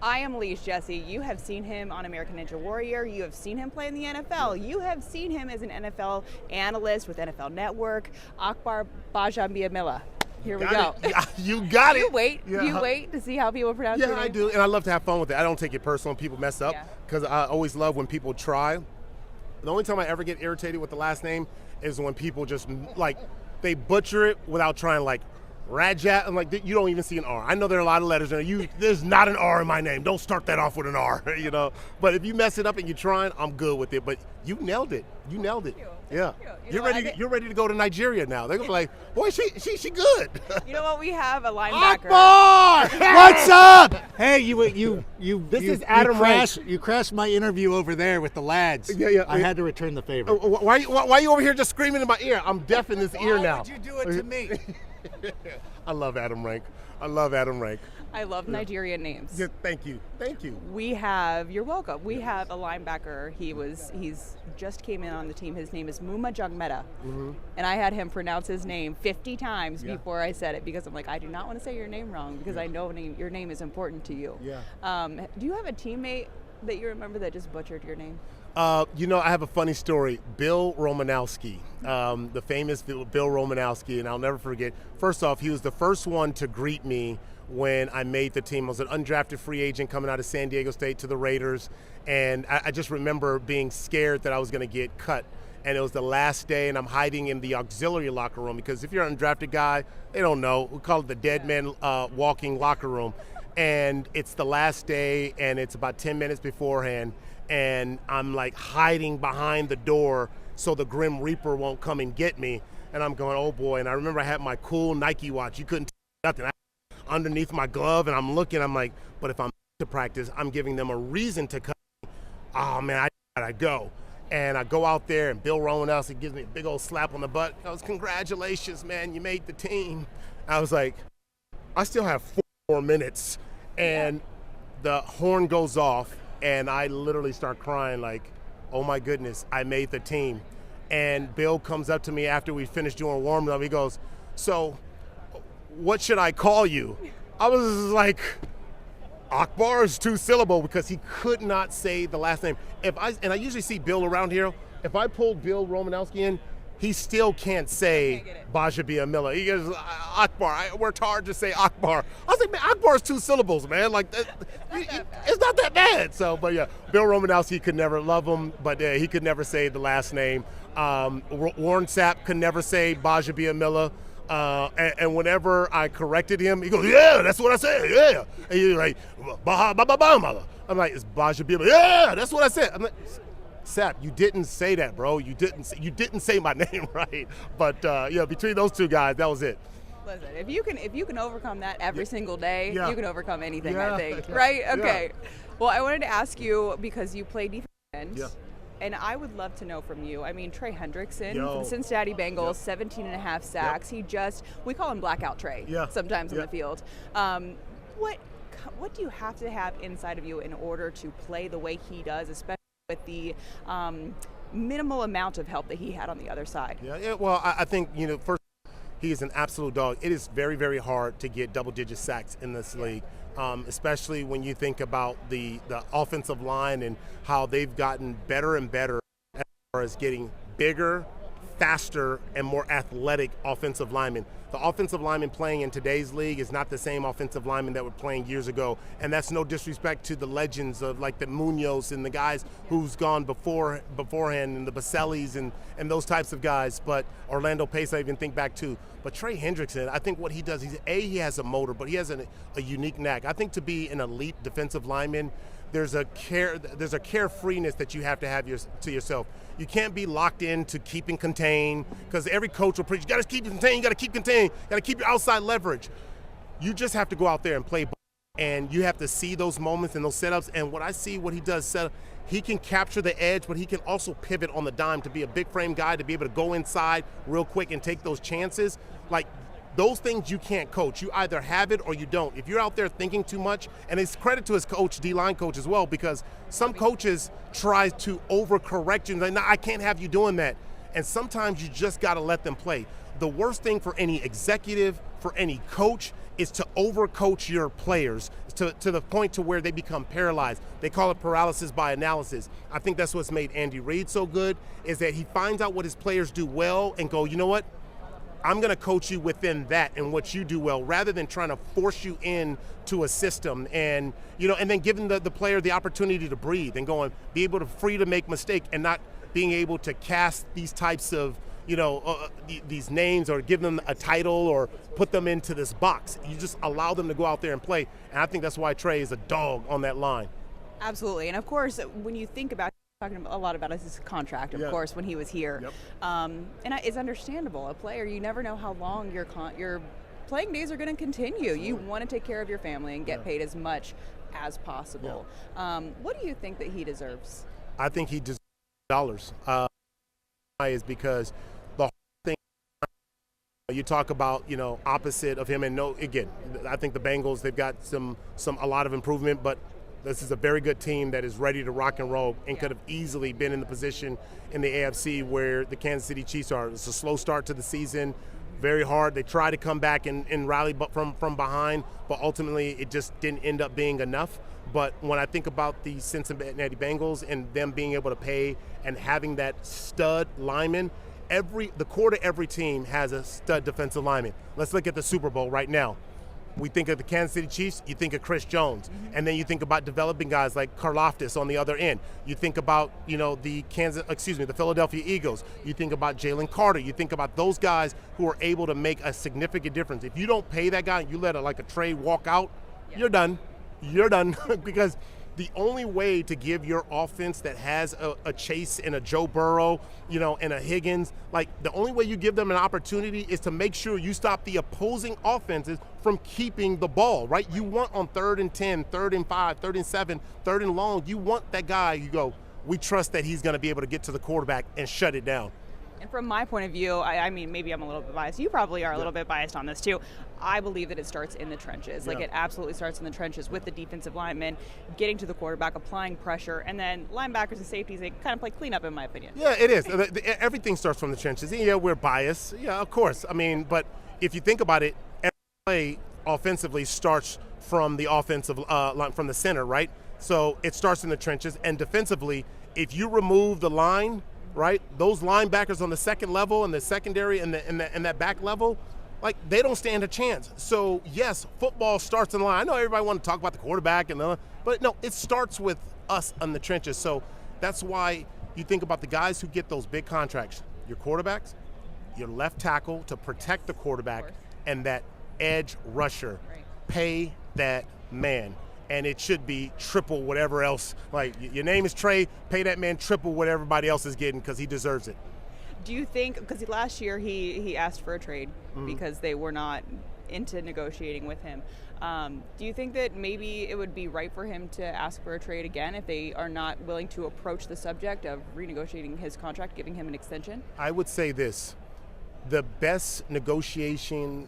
I am Elise Jesse. You have seen him on American Ninja Warrior. You have seen him play in the NFL. You have seen him as an NFL analyst with NFL Network. Akbar Gbajabiamila. Here we go. You got it. You wait. Yeah. You wait to see how people pronounce it. Yeah, I do, and I love to have fun with it. I don't take it personal when people mess up because I always love when people try. The only time I ever get irritated with the last name is when people just they butcher it without trying Rajat, and you don't even see an R. I know there are a lot of letters in there. There's not an R in my name. Don't start that off with an R, But if you mess it up and you're trying, I'm good with it. But you nailed it. You nailed it. Yeah. You're ready to go to Nigeria now. They're gonna be like, boy, she good. You know what? We have a linebacker. Akbar! What's up? Hey, This is Adam Rank. You crashed my interview over there with the lads. Yeah. I had to return the favor. Why are you over here just screaming in my ear? I'm deaf in this ear now. Why would you do it to me? I love Adam Rank. I love Nigerian names. Yeah, thank you. You're welcome. We have a linebacker. He's just came in on the team. His name is Muma Jugmeta. Mm-hmm. And I had him pronounce his name 50 times before I said it because I'm like, I do not want to say your name wrong because I know your name is important to you. Yeah. Do you have a teammate that you remember that just butchered your name? I have a funny story. Bill Romanowski, the famous Bill Romanowski, and I'll never forget. First off, he was the first one to greet me when I made the team. I was an undrafted free agent coming out of San Diego State to the Raiders, and I just remember being scared that I was going to get cut. And it was the last day, and I'm hiding in the auxiliary locker room because if you're an undrafted guy, they don't know. We call it the dead man walking locker room. And it's the last day, and it's about 10 minutes beforehand, and I'm hiding behind the door so the Grim Reaper won't come and get me. And I'm going, oh boy. And I remember I had my cool Nike watch. You couldn't tell nothing. Underneath my glove, and I'm looking, I'm like, but if I'm to practice, I'm giving them a reason to cut me. Oh man, I gotta go. And I go out there, and Bill Romanowski gives me a big old slap on the butt. He goes, congratulations, man, you made the team. I was like, I still have 4 more minutes. And the horn goes off, and I literally start crying oh my goodness, I made the team. And Bill comes up to me after we finished doing warm-up. He goes, so what should I call you? I was like, Akbar is 2-syllable because he could not say the last name. I usually see Bill around here. If I pulled Bill Romanowski in, he still can't say Gbajabiamila. He goes, Akbar. I worked hard to say Akbar. I was like, man, Akbar is 2 syllables, man. It's not that bad. So, but yeah, Bill Romanowski could never love him, but he could never say the last name. Warren Sapp could never say Gbajabiamila. And whenever I corrected him, he goes, yeah, that's what I said, yeah. And he's like, Baha. I'm like, it's Gbajabiamila. Yeah, that's what I said. I'm like, Sapp, you didn't say that, bro. You didn't say my name right. But between those two guys, that was it. Listen, if you can overcome that every single day, you can overcome anything. I think, right? Okay. Yeah. Well, I wanted to ask you because you play defense end. Yeah. And I would love to know from you. I mean, Trey Hendrickson from the Cincinnati Bengals, 17 and a half sacks. We call him Blackout Trey sometimes on the field. What do you have to have inside of you in order to play the way he does, especially with the minimal amount of help that he had on the other side? Yeah. Well, I think, first, he is an absolute dog. It is very, very hard to get double-digit sacks in this league. Especially when you think about the offensive line and how they've gotten better and better as far as getting bigger, faster, and more athletic offensive linemen. The offensive lineman playing in today's league is not the same offensive lineman that were playing years ago, and that's no disrespect to the legends of the Munoz and the guys who's gone beforehand, and the Basellis and those types of guys, but Orlando Pace I even think back to. But Trey Hendrickson, I think what he does, he has a motor, but he has a unique knack. I think to be an elite defensive lineman, there's a carefreeness that you have to have to yourself. You can't be locked into keeping contained because every coach will preach, you got to keep contained, you got to keep contained, you got to keep your outside leverage. You just have to go out there and play ball, and you have to see those moments and those setups. And what I see, what he does, he can capture the edge, but he can also pivot on the dime to be a big frame guy, to be able to go inside real quick and take those chances. Those things you can't coach. You either have it or you don't. If you're out there thinking too much, and it's credit to his coach, D-line coach as well, because some coaches try to overcorrect you. And no, I can't have you doing that. And sometimes you just got to let them play. The worst thing for any executive, for any coach, is to overcoach your players to the point to where they become paralyzed. They call it paralysis by analysis. I think that's what's made Andy Reid so good, is that he finds out what his players do well and go, you know what? I'm going to coach you within that and what you do well, rather than trying to force you into a system and, and then giving the player the opportunity to breathe and be able to free to make mistake and not being able to cast these types of, these names or give them a title or put them into this box. You just allow them to go out there and play. And I think that's why Trey is a dog on that line. Absolutely. And of course, when you think about talking a lot about his contract, of course, when he was here. Yep. And it's understandable. A player, you never know how long your playing days are going to continue. You want to take care of your family and get paid as much as possible. What do you think that he deserves? I think he deserves dollars. Is because the whole thing you talk about, opposite of him, and again, I think the Bengals, they've got a lot of improvement, but this is a very good team that is ready to rock and roll and could have easily been in the position in the AFC where the Kansas City Chiefs are. It's a slow start to the season, very hard. They try to come back and rally from behind, but ultimately it just didn't end up being enough. But when I think about the Cincinnati Bengals and them being able to pay and having that stud lineman, the core to every team has a stud defensive lineman. Let's look at the Super Bowl right now. We think of the Kansas City Chiefs, you think of Chris Jones. And then you think about developing guys like Karlaftis on the other end. You think about, the Philadelphia Eagles. You think about Jalen Carter. You think about those guys who are able to make a significant difference. If you don't pay that guy, you let a trade walk out, you're done. You're done. Because the only way to give your offense that has a Chase and a Joe Burrow, and a Higgins, the only way you give them an opportunity is to make sure you stop the opposing offenses from keeping the ball, right? You want on 3rd and 10, 3rd and 5, 3rd and 7, 3rd and long, you want that guy, we trust that he's going to be able to get to the quarterback and shut it down. And from my point of view, I mean, maybe I'm a little bit biased. You probably are a little bit biased on this too. I believe that it starts in the trenches. It absolutely starts in the trenches with the defensive linemen, getting to the quarterback, applying pressure, and then linebackers and safeties, they kind of play cleanup, in my opinion. Yeah, it is. Everything starts from the trenches. Yeah, we're biased. Yeah, of course. I mean, but if you think about it, every play offensively starts from the offensive line, from the center, right? So it starts in the trenches. And defensively, if you remove the line, right, those linebackers on the second level and the secondary and that back level, they don't stand a chance. So yes, football starts in the line. I know everybody wants to talk about the quarterback but no, it starts with us in the trenches. So that's why you think about the guys who get those big contracts, your quarterbacks, your left tackle to protect the quarterback, and that edge rusher. Right. Pay that man. And it should be triple whatever else. Your name is Trey, pay that man triple what everybody else is getting, because he deserves it. Do you think, because last year he asked for a trade because they were not into negotiating with him, do you think that maybe it would be right for him to ask for a trade again if they are not willing to approach the subject of renegotiating his contract, giving him an extension? I would say this. The best negotiating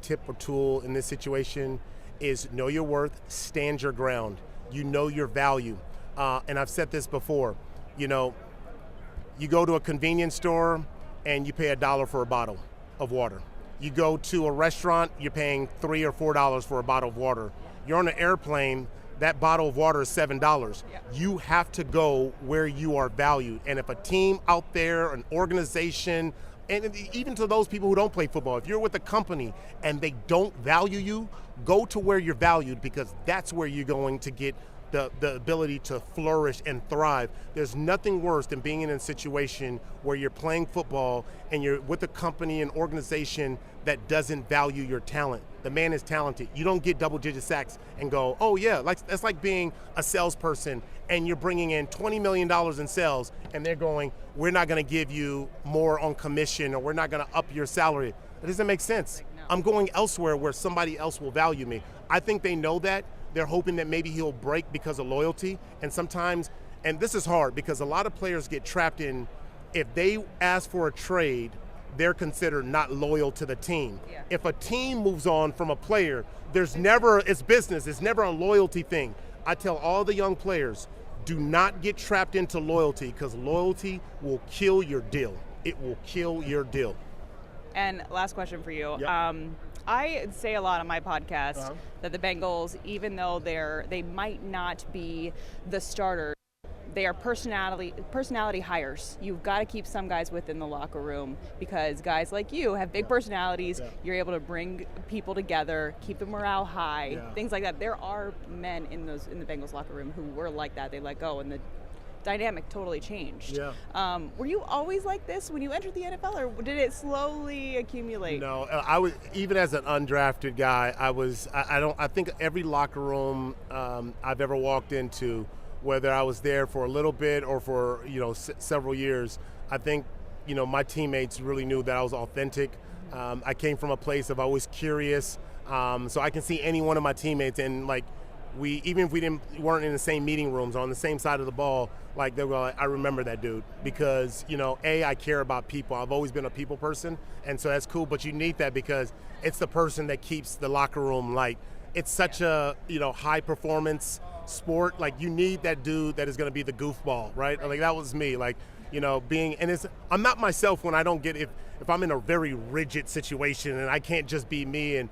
tip or tool in this situation is know your worth, stand your ground. You know your value. And I've said this before, you go to a convenience store and you pay $1 for a bottle of water. You go to a restaurant, you're paying $3 or $4 for a bottle of water. You're on an airplane, that bottle of water is $7. Yeah. You have to go where you are valued. And if a team out there, an organization, and even to those people who don't play football, if you're with a company and they don't value you, go to where you're valued, because that's where you're going to get the ability to flourish and thrive. There's nothing worse than being in a situation where you're playing football and you're with a company and organization that doesn't value your talent. The man is talented. You don't get double-digit sacks and go, oh yeah, that's like being a salesperson and you're bringing in $20 million in sales and they're going, we're not going to give you more on commission, or we're not going to up your salary. It doesn't make sense. No. I'm going elsewhere where somebody else will value me. I think they know that. They're hoping that maybe he'll break because of loyalty. And sometimes, and this is hard because a lot of players get trapped in, if they ask for a trade, they're considered not loyal to the team. Yeah. If a team moves on from a player, it's business. It's never a loyalty thing. I tell all the young players, do not get trapped into loyalty, because loyalty will kill your deal. It will kill your deal. And last question for you. Yep. I say a lot on my podcast that the Bengals, even though they might not be the starters, they are personality hires. You've got to keep some guys within the locker room because guys like you have big personalities. Yeah. You're able to bring people together, keep the morale high, things like that. There are men in the Bengals locker room who were like that. They let go, and the dynamic totally changed. Yeah. Were you always like this when you entered the NFL, or did it slowly accumulate? No, I was, even as an undrafted guy, I think every locker room I've ever walked into, whether I was there for a little bit or for several years, I think my teammates really knew that I was authentic. I came from a place of always curious, so I can see any one of my teammates, and like even if we weren't in the same meeting rooms or on the same side of the ball, like they were like, I remember that dude because I care about people. I've always been a people person, and so that's cool. But you need that because it's the person that keeps the locker room light. It's such a high performance sport. Like you need that dude that is going to be the goofball, right? Like that was me. Like I'm not myself when I don't get if I'm in a very rigid situation and I can't just be me and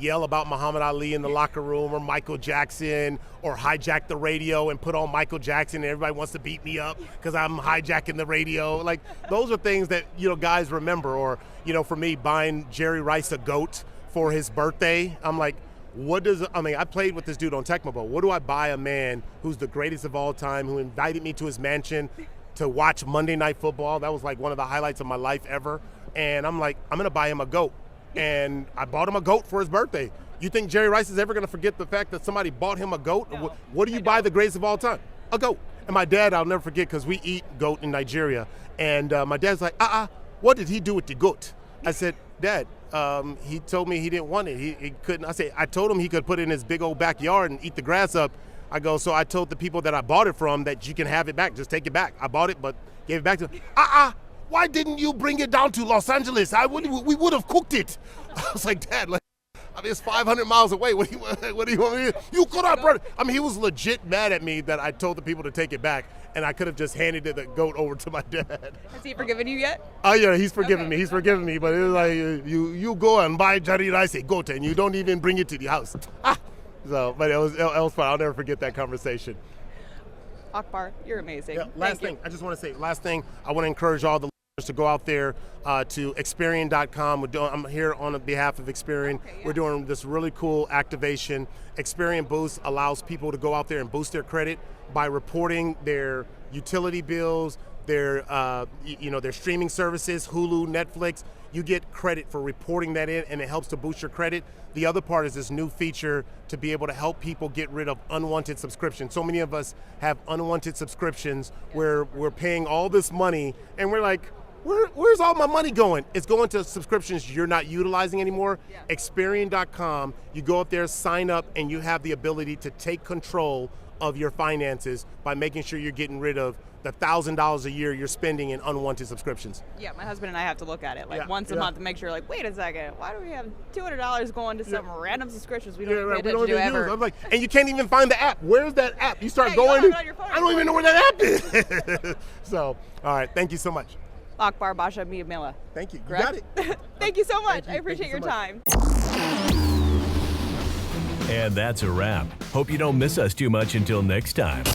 yell about Muhammad Ali in the locker room or Michael Jackson or hijack the radio and put on Michael Jackson and everybody wants to beat me up because I'm hijacking the radio. Like those are things that guys remember. Or for me, buying Jerry Rice a goat for his birthday, I'm like, I played with this dude on Tecmo Bowl. What do I buy a man who's the greatest of all time, who invited me to his mansion to watch Monday Night Football? That was like one of the highlights of my life ever. And I'm like, I'm going to buy him a goat. And I bought him a goat for his birthday. You think Jerry Rice is ever going to forget the fact that somebody bought him a goat? No, what do you buy the greatest of all time? A goat. And my dad, I'll never forget, because we eat goat in Nigeria. And my dad's like, what did he do with the goat? I said, Dad, he told me he didn't want it. He couldn't. I told him he could put it in his big old backyard and eat the grass up. I go, so I told the people that I bought it from that you can have it back. Just take it back. I bought it, but gave it back to him. Why didn't you bring it down to Los Angeles? We would have cooked it. I was like, Dad, it's 500 miles away. What do you want me to do? You could have brought it. He was legit mad at me that I told the people to take it back, and I could have just handed the goat over to my dad. Has he forgiven you yet? Oh, yeah, he's forgiven me. He's forgiven me, but it was like, you go and buy Jerry Rice a goat, and you don't even bring it to the house. So, but it was fun. I'll never forget that conversation. Akbar, you're amazing. Yeah, last thing I want to encourage all the listeners to go out there to Experian.com. I'm here on behalf of Experian. Okay, yeah. We're doing this really cool activation. Experian Boost allows people to go out there and boost their credit by reporting their utility bills, their streaming services, Hulu, Netflix. You get credit for reporting that in, and it helps to boost your credit. The other part is this new feature to be able to help people get rid of unwanted subscriptions. So many of us have unwanted subscriptions where we're paying all this money and we're like, where's all my money going? It's going to subscriptions you're not utilizing anymore. Yeah. Experian.com, you go up there, sign up, and you have the ability to take control of your finances by making sure you're getting rid of the $1,000 a year you're spending in unwanted subscriptions. Yeah, my husband and I have to look at it once a month to make sure, wait a second, why do we have $200 going to some random subscriptions we don't pay attention to ever? I'm like, and you can't even find the app. Where's that app? You start going, I don't even know where that app is. So, all right, thank you so much. Akbar Gbajabiamila. Thank you. You got it. Thank you so much. I appreciate your time. And that's a wrap. Hope you don't miss us too much until next time.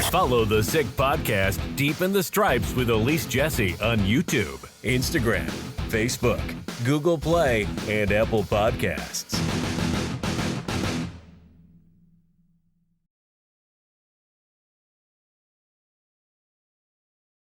Follow the Sick Podcast Deep in the Stripes with Elise Jesse on YouTube, Instagram, Facebook, Google Play, and Apple Podcasts.